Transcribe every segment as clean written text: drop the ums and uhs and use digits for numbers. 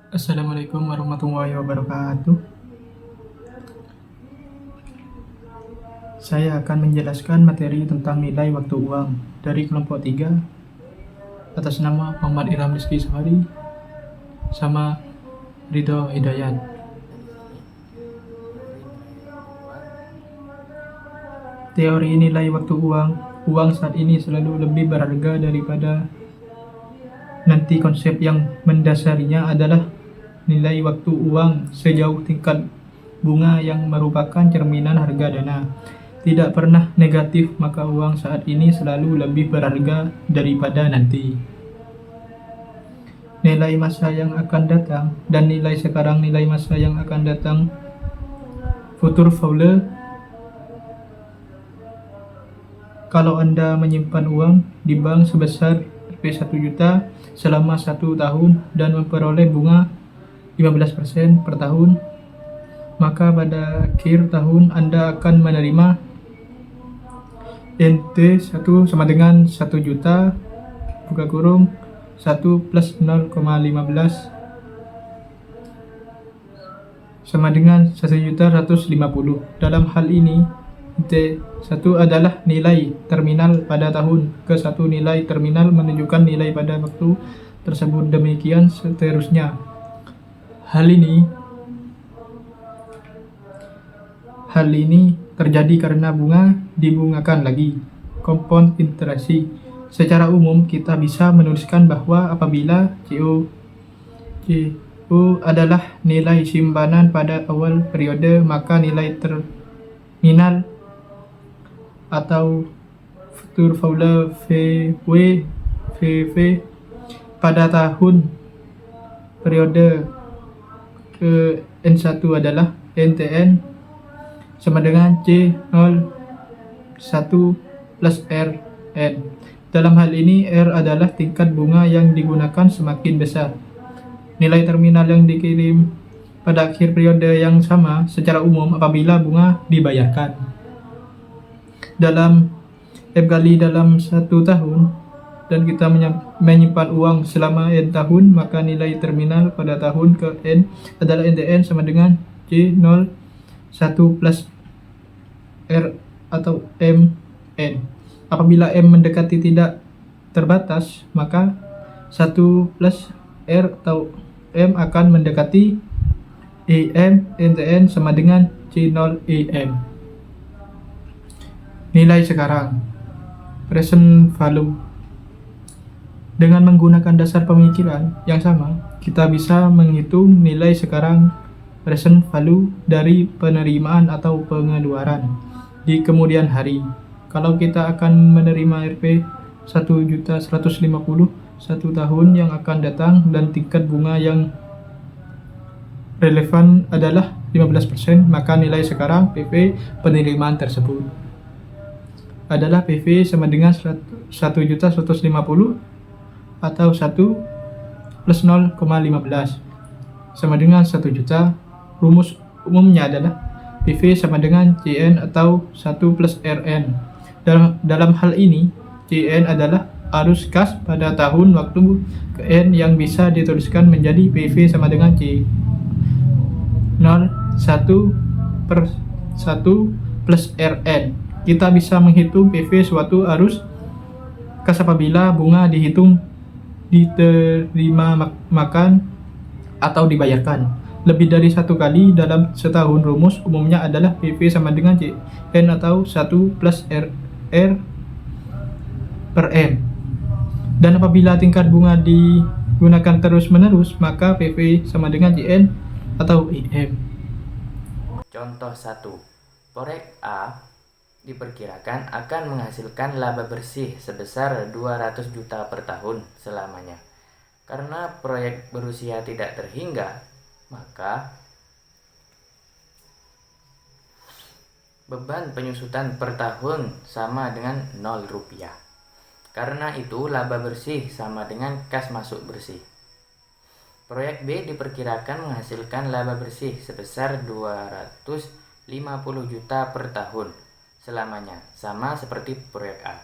Assalamualaikum warahmatullahi wabarakatuh. Saya akan menjelaskan materi tentang nilai waktu uang dari kelompok 3 atas nama Muhammad Ilham Rizky Safari sama Ridho Hidayat. Teori nilai waktu uang. Uang saat ini selalu lebih berharga daripada nanti. Konsep yang mendasarinya adalah nilai waktu uang sejauh tingkat bunga yang merupakan cerminan harga dana. Tidak pernah negatif, maka uang saat ini selalu lebih berharga daripada nanti. Nilai masa yang akan datang dan nilai sekarang. Nilai masa yang akan datang, future value. Kalau Anda menyimpan uang di bank sebesar Rp1 juta selama 1 tahun dan memperoleh bunga 15% per tahun, maka pada akhir tahun Anda akan menerima NT1 sama dengan 1 juta buka kurung 1 plus 0,15 sama dengan 1.150. Dalam hal ini, T1 adalah nilai terminal pada tahun ke-1. Nilai terminal menunjukkan nilai pada waktu tersebut. Demikian seterusnya. Hal ini terjadi karena bunga dibungakan lagi. Compound interest. Secara umum, kita bisa menuliskan bahwa apabila CO adalah nilai simpanan pada awal periode, maka nilai terminal atau future value VV pada tahun periode ke N1 adalah NTN sama dengan C01 plus RN. Dalam hal ini, R adalah tingkat bunga yang digunakan semakin besar. Nilai terminal yang dikirim pada akhir periode yang sama secara umum apabila bunga dibayarkan. Dalam F kali dalam 1 tahun dan kita menyimpan uang selama N tahun, maka nilai terminal pada tahun ke N adalah NTN sama dengan C01 plus R atau MN. Apabila M mendekati tidak terbatas, maka 1 plus R atau M akan mendekati EM. NTN sama dengan C0 EM. Nilai sekarang, present value. Dengan menggunakan dasar pemikiran yang sama, kita bisa menghitung nilai sekarang present value dari penerimaan atau pengeluaran di kemudian hari. Kalau kita akan menerima Rp 1.150 1 tahun yang akan datang dan tingkat bunga yang relevan adalah 15%, maka nilai sekarang PV penerimaan tersebut adalah PV sama dengan 1.150 atau 1 plus 0,15 sama dengan 1 juta. Rumus umumnya adalah PV sama dengan CN atau 1 plus RN. Dalam hal ini, CN adalah arus kas pada tahun waktu ke N yang bisa dituliskan menjadi PV sama dengan C 0,1 per 1 plus RN. Kita bisa menghitung PV suatu arus kas apabila bunga dihitung diterima makan atau dibayarkan lebih dari 1 kali dalam setahun. Rumus umumnya adalah PV sama dengan CN atau 1 plus RR per M. Dan apabila tingkat bunga digunakan terus-menerus, maka PV sama dengan CN atau IM. Contoh 1. Proyek A diperkirakan akan menghasilkan laba bersih sebesar 200 juta per tahun selamanya. Karena proyek berusia tidak terhingga, maka beban penyusutan per tahun sama dengan 0 rupiah. Karena itu laba bersih sama dengan kas masuk bersih. Proyek B diperkirakan menghasilkan laba bersih sebesar 250 juta per tahun selamanya, sama seperti proyek A.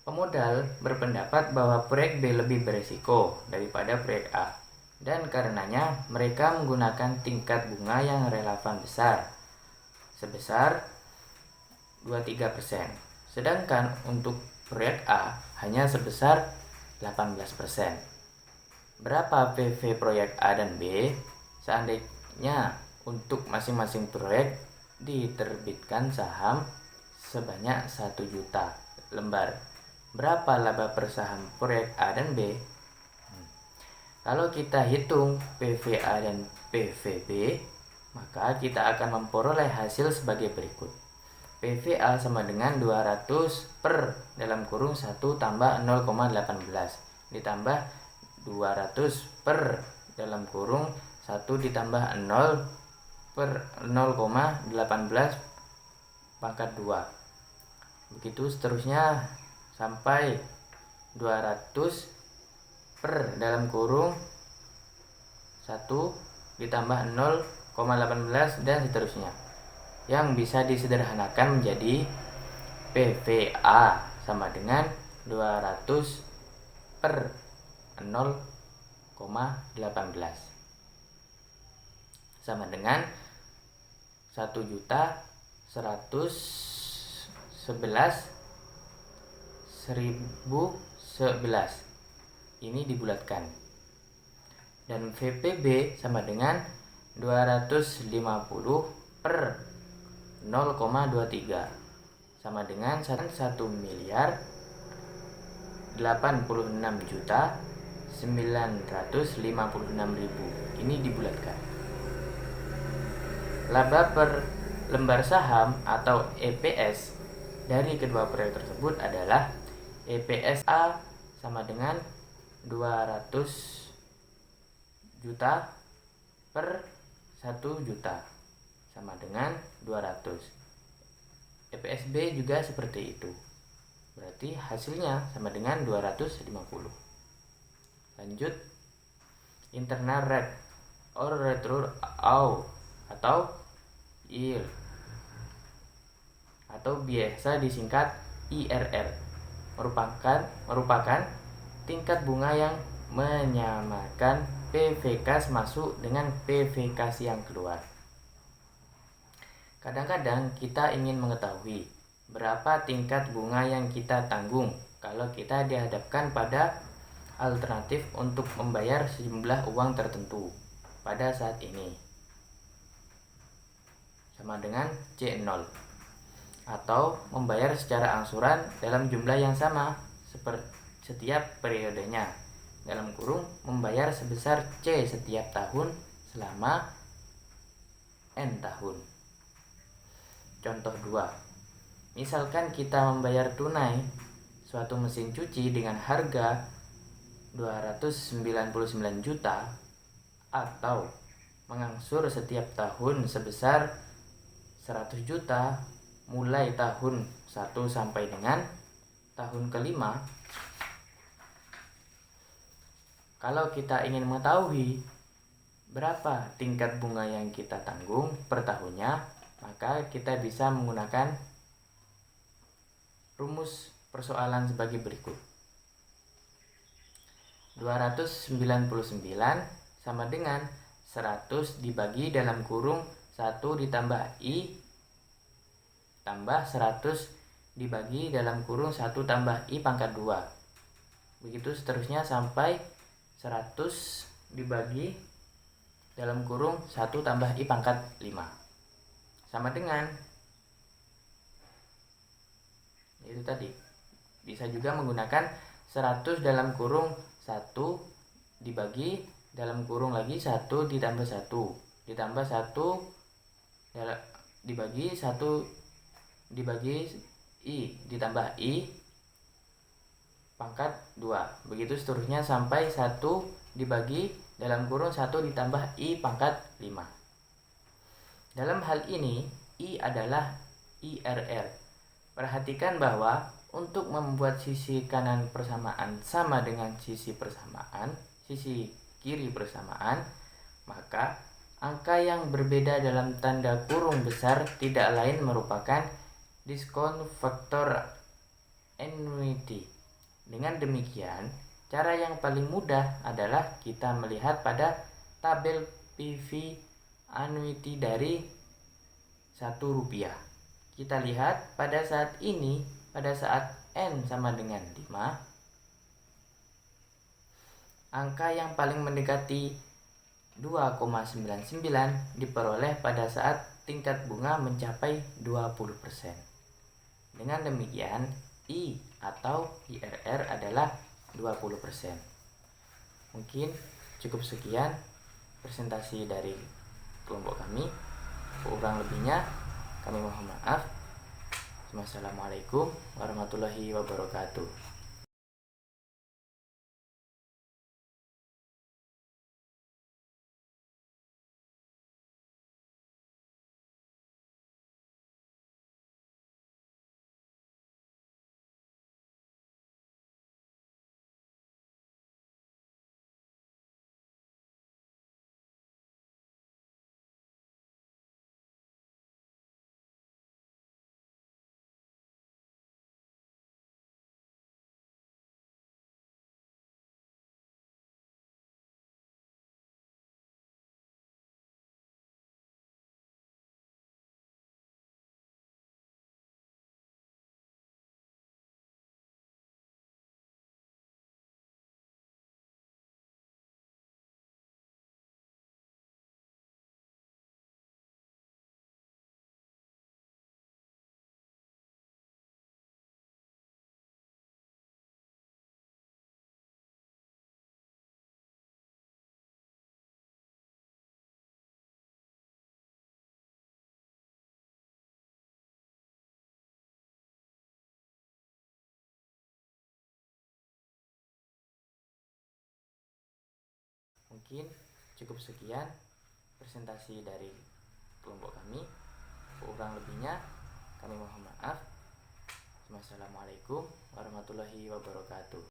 Pemodal berpendapat bahwa proyek B lebih beresiko daripada proyek A. dan karenanya mereka menggunakan tingkat bunga yang relevan besar sebesar 23%. Sedangkan untuk proyek A hanya sebesar 18%. Berapa PV proyek A dan B? Seandainya untuk masing-masing proyek diterbitkan saham sebanyak 1 juta lembar. Berapa laba per saham proyek A dan B? Kalau kita hitung PVA dan PVB, maka kita akan memperoleh hasil sebagai berikut. PVA sama dengan 200 per dalam kurung 1 tambah 0,18 ditambah 200 per dalam kurung 1 ditambah 0 per 0,18 pangkat 2. Begitu seterusnya sampai 200 per dalam kurung 1 ditambah 0,18 dan seterusnya, yang bisa disederhanakan menjadi PVA sama dengan 200 per 0,18 sama dengan 1.111.011. Ini dibulatkan. Dan VPB sama dengan 250 per 0,23 sama dengan 1.86.956.000. Ini dibulatkan. Laba per lembar saham atau EPS dari kedua proyek tersebut adalah EPS A sama dengan 200 juta per 1 juta sama dengan 200. EPS B juga seperti itu. Berarti hasilnya sama dengan 250. Lanjut, internal rate or return atau yield atau biasa disingkat IRR merupakan tingkat bunga yang menyamakan PV kas masuk dengan PV kas yang keluar. Kadang-kadang kita ingin mengetahui berapa tingkat bunga yang kita tanggung kalau kita dihadapkan pada alternatif untuk membayar sejumlah uang tertentu pada saat ini, sama dengan C0, atau membayar secara angsuran dalam jumlah yang sama seperti setiap periodenya, dalam kurung membayar sebesar C setiap tahun selama N tahun. Contoh 2. Misalkan kita membayar tunai suatu mesin cuci dengan harga 299 juta atau mengangsur setiap tahun sebesar 100 juta mulai tahun 1 sampai dengan tahun kelima. Kalau kita ingin mengetahui berapa tingkat bunga yang kita tanggung per tahunnya, maka kita bisa menggunakan rumus persoalan sebagai berikut. 299 sama dengan 100 dibagi dalam kurung 1 ditambah I tambah 100 dibagi dalam kurung 1 tambah I pangkat 2. Begitu seterusnya sampai 100 dibagi dalam kurung 1 tambah I pangkat 5 sama dengan itu tadi. Bisa juga menggunakan 100 dalam kurung 1 dibagi dalam kurung lagi 1 ditambah 1 ditambah 1 dibagi 1 dibagi I ditambah I pangkat 2. Begitu seterusnya sampai 1 dibagi dalam kurung 1 ditambah I pangkat 5. Dalam hal ini I adalah IRR. Perhatikan bahwa untuk membuat sisi kanan persamaan sama dengan sisi persamaan, sisi kiri persamaan, maka angka yang berbeda dalam tanda kurung besar tidak lain merupakan diskon faktor annuity. Dengan demikian, Cara yang paling mudah adalah kita melihat pada tabel PV annuity dari Rp1. Kita lihat pada saat ini, pada saat N sama dengan 5, angka yang paling mendekati 2,99 diperoleh pada saat tingkat bunga mencapai 20%. Dengan demikian, I atau IRR adalah 20%. Mungkin cukup sekian presentasi dari kelompok kami. Kurang lebihnya kami mohon maaf. Wassalamualaikum warahmatullahi wabarakatuh. Mungkin cukup sekian presentasi dari kelompok kami. Kurang lebihnya kami mohon maaf. Wassalamualaikum warahmatullahi wabarakatuh.